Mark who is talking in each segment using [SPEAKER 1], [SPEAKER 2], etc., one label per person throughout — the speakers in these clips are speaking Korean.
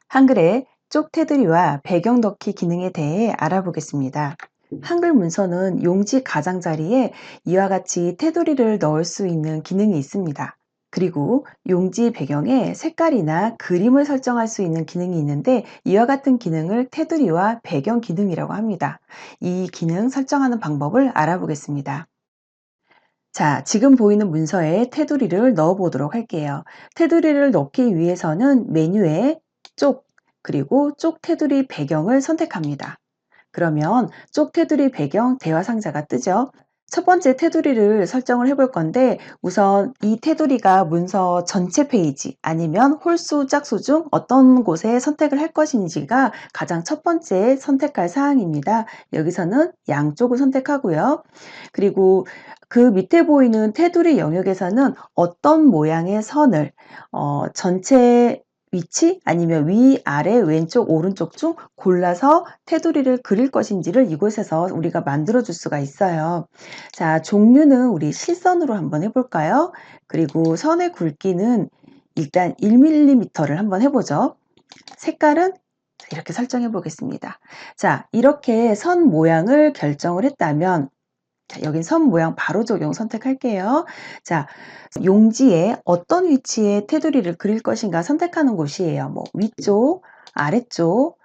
[SPEAKER 1] 한글의 쪽 테두리와 배경 넣기 기능에 대해 알아보겠습니다. 한글 문서는 용지 가장자리에 이와 같이 테두리를 넣을 수 있는 기능이 있습니다. 그리고 용지 배경에 색깔이나 그림을 설정할 수 있는 기능이 있는데 이와 같은 기능을 테두리와 배경 기능이라고 합니다. 이 기능 설정하는 방법을 알아보겠습니다. 자, 지금 보이는 문서에 테두리를 넣어 보도록 할게요. 테두리를 넣기 위해서는 메뉴에 쪽, 그리고 쪽 테두리 배경을 선택합니다. 그러면 쪽 테두리 배경 대화 상자가 뜨죠. 첫 번째 테두리를 설정을 해볼 건데 우선 이 테두리가 문서 전체 페이지 아니면 홀수, 짝수 중 어떤 곳에 선택을 할 것인지가 가장 첫 번째 선택할 사항입니다. 여기서는 양쪽을 선택하고요. 그리고 그 밑에 보이는 테두리 영역에서는 어떤 모양의 선을 전체 위치 아니면 위, 아래, 왼쪽, 오른쪽 중 골라서 테두리를 그릴 것인지를 이곳에서 우리가 만들어 줄 수가 있어요. 자, 종류는 우리 실선으로 한번 해볼까요? 그리고 선의 굵기는 일단 1mm를 한번 해보죠. 색깔은 이렇게 설정해 보겠습니다. 자, 이렇게 선 모양을 결정을 했다면 자, 여긴 선 모양 바로 적용 선택할게요. 자, 용지에 어떤 위치에 테두리를 그릴 것인가 선택하는 곳이에요. 뭐 위쪽, 아래쪽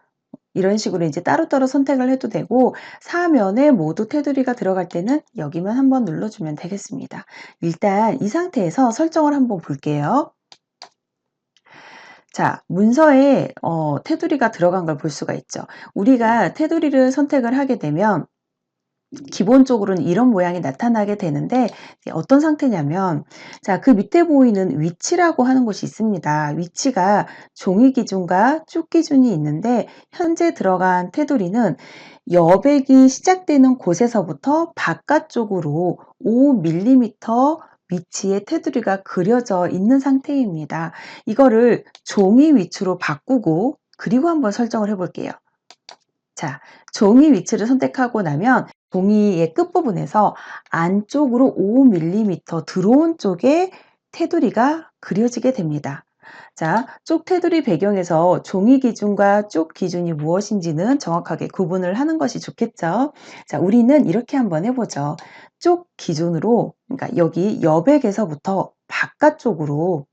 [SPEAKER 1] 이런 식으로 이제 따로따로 선택을 해도 되고 사면에 모두 테두리가 들어갈 때는 여기만 한번 눌러주면 되겠습니다. 일단 이 상태에서 설정을 한번 볼게요. 자, 문서에 테두리가 들어간 걸 볼 수가 있죠. 우리가 테두리를 선택을 하게 되면 기본적으로는 이런 모양이 나타나게 되는데 어떤 상태냐면 자, 그 밑에 보이는 위치라고 하는 곳이 있습니다. 위치가 종이 기준과 쭉 기준이 있는데 현재 들어간 테두리는 여백이 시작되는 곳에서부터 바깥쪽으로 5mm 위치에 테두리가 그려져 있는 상태입니다. 이거를 종이 위치로 바꾸고 그리고 한번 설정을 해 볼게요. 자, 종이 위치를 선택하고 나면 종이의 끝부분에서 안쪽으로 5mm 들어온 쪽에 테두리가 그려지게 됩니다. 자, 쪽 테두리 배경에서 종이 기준과 쪽 기준이 무엇인지는 정확하게 구분을 하는 것이 좋겠죠. 자, 우리는 이렇게 한번 해보죠. 쪽 기준으로, 그러니까 여기 여백에서부터 바깥쪽으로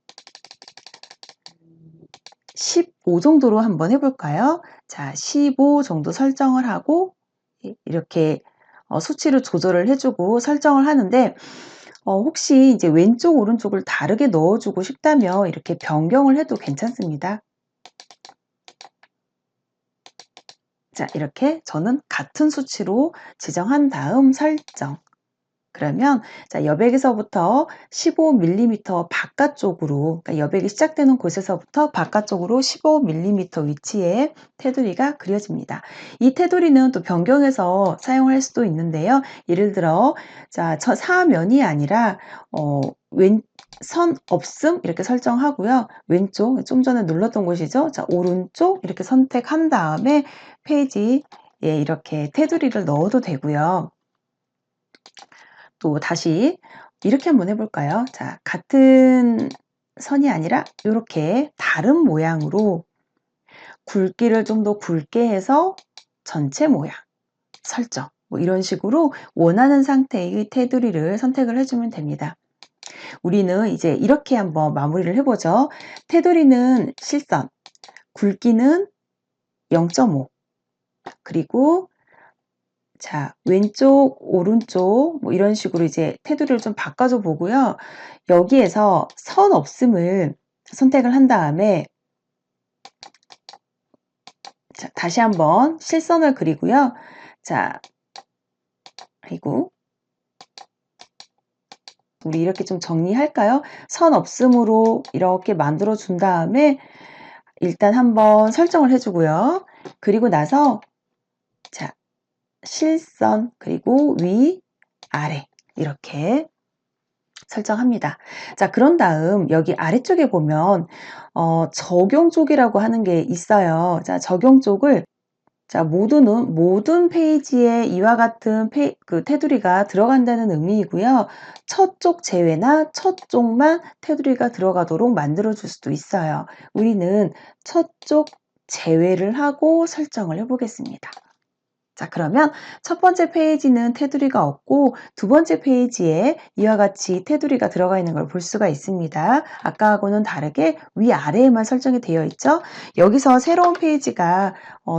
[SPEAKER 1] 15 정도로 한번 해볼까요? 자, 15 정도 설정을 하고 이렇게 수치를 조절을 해주고 설정을 하는데 혹시 이제 왼쪽 오른쪽을 다르게 넣어주고 싶다면 이렇게 변경을 해도 괜찮습니다. 자, 이렇게 저는 같은 수치로 지정한 다음 설정. 그러면 자, 여백에서부터 15mm 바깥쪽으로 그러니까 여백이 시작되는 곳에서부터 바깥쪽으로 15mm 위치에 테두리가 그려집니다. 이 테두리는 또 변경해서 사용할 수도 있는데요. 예를 들어 자, 저 사면이 아니라 선 없음 이렇게 설정하고요. 왼쪽 좀 전에 눌렀던 곳이죠. 자, 오른쪽 이렇게 선택한 다음에 페이지에 이렇게 테두리를 넣어도 되고요. 또 다시 이렇게 한번 해볼까요? 자, 같은 선이 아니라 이렇게 다른 모양으로 굵기를 좀 더 굵게 해서 전체 모양 설정 뭐 이런 식으로 원하는 상태의 테두리를 선택을 해주면 됩니다. 우리는 이제 이렇게 한번 마무리를 해보죠. 테두리는 실선, 굵기는 0.5 그리고 자, 왼쪽, 오른쪽 뭐 이런 식으로 이제 테두리를 좀 바꿔줘 보고요. 여기에서 선 없음을 선택을 한 다음에 자, 다시 한번 실선을 그리고요. 자, 그리고 우리 이렇게 좀 정리할까요? 선 없음으로 이렇게 만들어 준 다음에 일단 한번 설정을 해주고요. 그리고 나서 자, 실선 그리고 위, 아래 이렇게 설정합니다. 자, 그런 다음 여기 아래쪽에 보면 적용 쪽이라고 하는 게 있어요. 자, 적용 쪽을 자, 모든 페이지에 이와 같은 그 테두리가 들어간다는 의미이고요. 첫 쪽 제외나 첫 쪽만 테두리가 들어가도록 만들어 줄 수도 있어요. 우리는 첫 쪽 제외를 하고 설정을 해보겠습니다. 자, 그러면 첫 번째 페이지는 테두리가 없고 두 번째 페이지에 이와 같이 테두리가 들어가 있는 걸 볼 수가 있습니다. 아까하고는 다르게 위아래에만 설정이 되어 있죠. 여기서 새로운 페이지가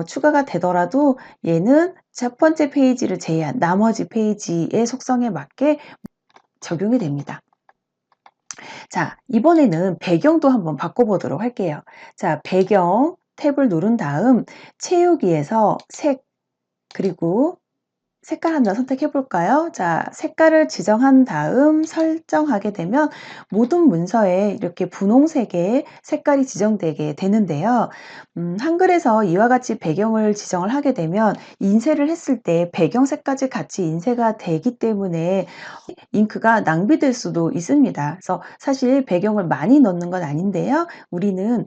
[SPEAKER 1] 추가가 되더라도 얘는 첫 번째 페이지를 제외한 나머지 페이지의 속성에 맞게 적용이 됩니다. 자, 이번에는 배경도 한번 바꿔보도록 할게요. 자, 배경 탭을 누른 다음 채우기에서 색, 그리고 색깔 하나 선택해 볼까요? 자, 색깔을 지정한 다음 설정하게 되면 모든 문서에 이렇게 분홍색의 색깔이 지정되게 되는데요. 한글에서 이와 같이 배경을 지정을 하게 되면 인쇄를 했을 때 배경색까지 같이 인쇄가 되기 때문에 잉크가 낭비될 수도 있습니다. 그래서 사실 배경을 많이 넣는 건 아닌데요. 우리는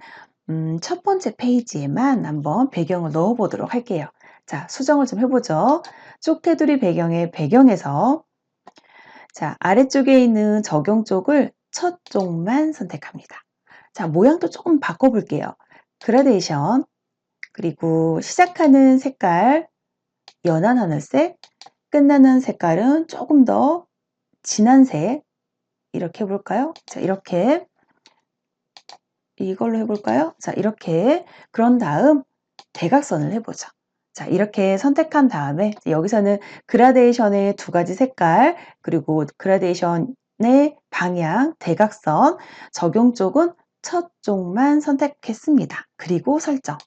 [SPEAKER 1] 첫 번째 페이지에만 한번 배경을 넣어 보도록 할게요. 자, 수정을 좀 해보죠. 쪽 테두리 배경의 배경에서 자, 아래쪽에 있는 적용 쪽을 첫 쪽만 선택합니다. 자, 모양도 조금 바꿔볼게요. 그라데이션, 그리고 시작하는 색깔, 연한 하늘색, 끝나는 색깔은 조금 더 진한 색, 이렇게 해볼까요? 자, 이렇게 이걸로 해볼까요? 자, 이렇게 그런 다음 대각선을 해보죠. 자, 이렇게 선택한 다음에 여기서는 그라데이션의 두 가지 색깔, 그리고 그라데이션의 방향, 대각선, 적용 쪽은 첫 쪽만 선택했습니다. 그리고 설정.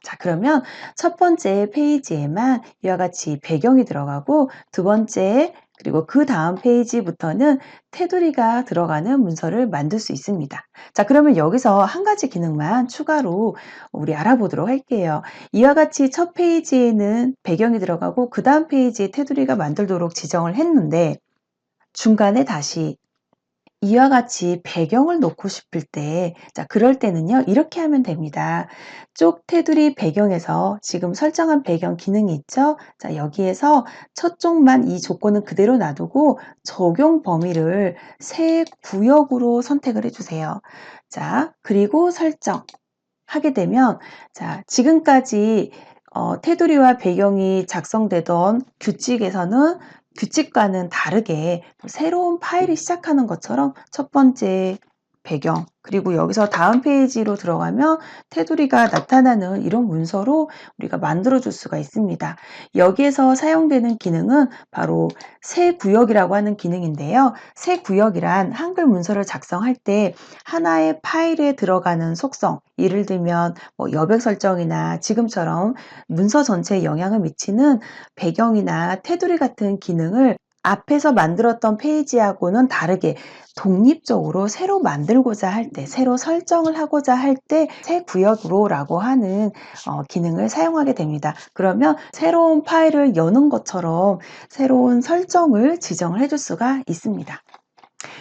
[SPEAKER 1] 자, 그러면 첫 번째 페이지에만 이와 같이 배경이 들어가고 두 번째 그리고 그 다음 페이지부터는 테두리가 들어가는 문서를 만들 수 있습니다. 자, 그러면 여기서 한 가지 기능만 추가로 우리 알아보도록 할게요. 이와 같이 첫 페이지에는 배경이 들어가고 그 다음 페이지에 테두리가 만들도록 지정을 했는데 중간에 다시 이와 같이 배경을 놓고 싶을 때, 자, 그럴 때는요, 이렇게 하면 됩니다. 쪽 테두리 배경에서 지금 설정한 배경 기능이 있죠? 자, 여기에서 첫 쪽만 이 조건은 그대로 놔두고 적용 범위를 새 구역으로 선택을 해주세요. 자, 그리고 설정. 하게 되면, 자, 지금까지 테두리와 배경이 작성되던 규칙에서는 규칙과는 다르게 새로운 파일이 시작하는 것처럼 첫 번째 배경, 그리고 여기서 다음 페이지로 들어가면 테두리가 나타나는 이런 문서로 우리가 만들어 줄 수가 있습니다. 여기에서 사용되는 기능은 바로 새 구역이라고 하는 기능인데요. 새 구역이란 한글 문서를 작성할 때 하나의 파일에 들어가는 속성, 예를 들면 여백 설정이나 지금처럼 문서 전체에 영향을 미치는 배경이나 테두리 같은 기능을 앞에서 만들었던 페이지하고는 다르게 독립적으로 새로 만들고자 할 때, 새로 설정을 하고자 할 때 새 구역으로라고 하는 기능을 사용하게 됩니다. 그러면 새로운 파일을 여는 것처럼 새로운 설정을 지정을 해줄 수가 있습니다.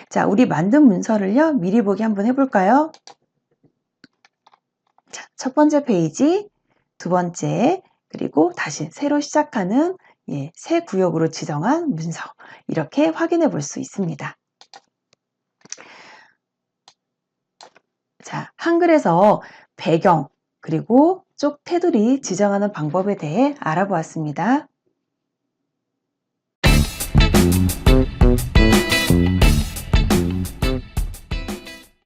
[SPEAKER 1] 자, 우리 만든 문서를요, 미리 보기 한번 해볼까요? 자, 첫 번째 페이지, 두 번째, 그리고 다시 새로 시작하는 새 구역으로 지정한 문서, 이렇게 확인해 볼 수 있습니다. 자, 한글에서 배경, 그리고 쪽 테두리 지정하는 방법에 대해 알아보았습니다.